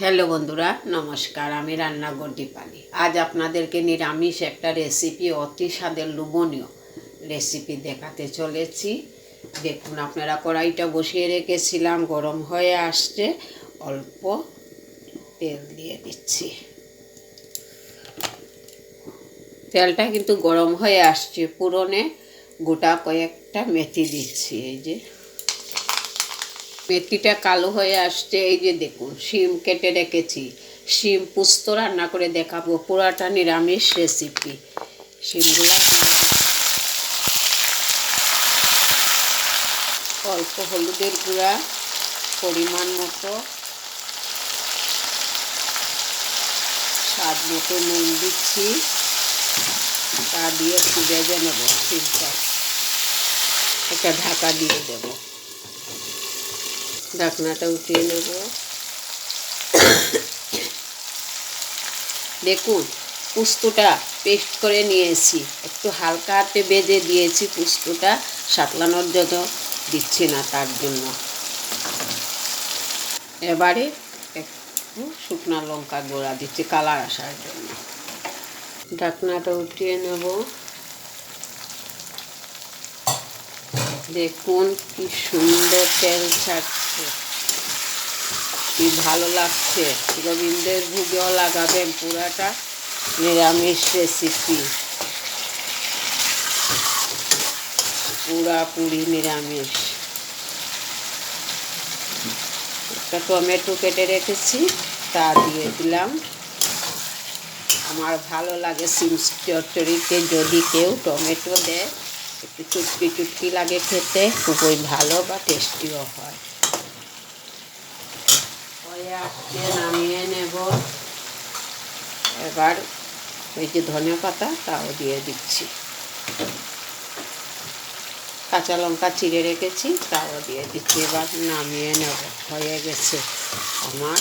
Hello বন্ধুরা, নমস্কার। আমি রান্নাঘর দীপালি। আজ আপনাদেরকে নিরামিষ একটা রেসিপি, অতি স্বাদের লোভনীয় রেসিপি দেখাতে চলেছি। দেখুন, আপনারা কড়াইটা বসিয়ে রেখেছিলাম, গরম হয়ে আসছে। অল্প তেল দিয়ে দিচ্ছি। তেলটা কিন্তু গরম হয়ে আসছে। পুরনে গোটা কয়েকটা মেথি দিচ্ছি। এই যে মেথিটা কালো হয়ে আসছে। এই যে দেখুন, শিম কেটে রেখেছি। শিম পোস্ত রান্না করে দেখাবো, পুরাটা নিরামিষ রেসিপি। শিমগুলা অল্প হলুদের গুঁড়া, পরিমাণ মতো, স্বাদ মতো নুন দিচ্ছি। তা দিয়ে একটু ভেজে নেব। শিমটা একটা ঢাকা দিয়ে দেব। ঢাকনাটা উঠিয়ে নেব। দেখুন, পোস্তটা পেস্ট করে নিয়েছি। একটু হালকা হাতে বেজে দিয়েছি। পোস্তটা সাতলানোর জন্য দিচ্ছি না, তার জন্য। এবারে একটু শুকনো লঙ্কা গুঁড়া দিচ্ছি কালার আসার জন্য। ঢাকনাটা উঠিয়ে নেব। দেখুন কি সুন্দর তেল ছাড়ছে, কি ভালো লাগছে। গোবিন্দের ভোগেও লাগাবেন, পুরাটা নিরামিষ রেসিপি, পুরাপুরি নিরামিষ। একটা টমেটো কেটে রেখেছি, তা দিয়ে দিলাম। আমার ভালো লাগে সিম চচ্চড়িতে যদি কেউ টমেটো দেয়, একটু চুটকি চুটকি লাগে খেতে, খুবই ভালো বা টেস্টিও হয়। হয়ে আসছে, নামিয়ে নেব। এবার ওই যে ধনে পাতা, তাও দিয়ে দিচ্ছি। কাঁচা লঙ্কা চিড়ে রেখেছি, তাও দিয়ে দিচ্ছি। এবার নামিয়ে নেব। হয়ে গেছে আমার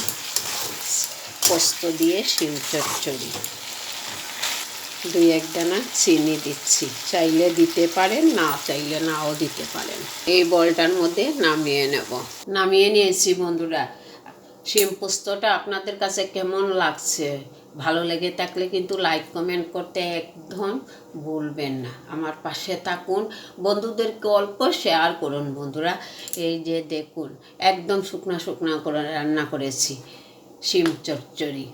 পোস্ত দিয়ে শিম চচ্চড়ি। 2-1 দানা চিনি দিচ্ছি। চাইলে দিতে পারেন, না চাইলে নাও দিতে পারেন। এই বলটার মধ্যে নামিয়ে নেব। নামিয়ে নিয়েছি বন্ধুরা। শিম পোস্তটা আপনাদের কাছে কেমন লাগছে? ভালো লেগে থাকলে কিন্তু লাইক কমেন্ট করতে একদম ভুলবেন না। আমার পাশে থাকুন, বন্ধুদেরকে অল্প শেয়ার করুন বন্ধুরা। এই যে দেখুন, একদম শুকনা শুকনা করে রান্না করেছি শিম চচ্চড়ি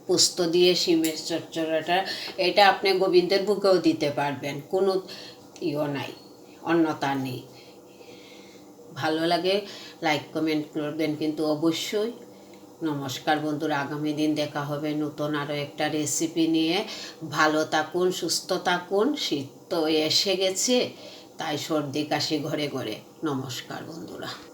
পোস্ত দিয়ে শিমের চচ্চড়িটা। এটা আপনি গোবিন্দের ভোগেও দিতে পারবেন, কোনো নাই, অন্যতা নেই। ভালো লাগে লাইক কমেন্ট করবেন কিন্তু অবশ্যই। নমস্কার বন্ধুরা, আগামী দিন দেখা হবে নতুন আরও একটা রেসিপি নিয়ে। ভালো থাকুন, সুস্থ থাকুন। শীত তো এসে গেছে, তাই সর্দি কাশি ঘরে ঘরে। নমস্কার বন্ধুরা।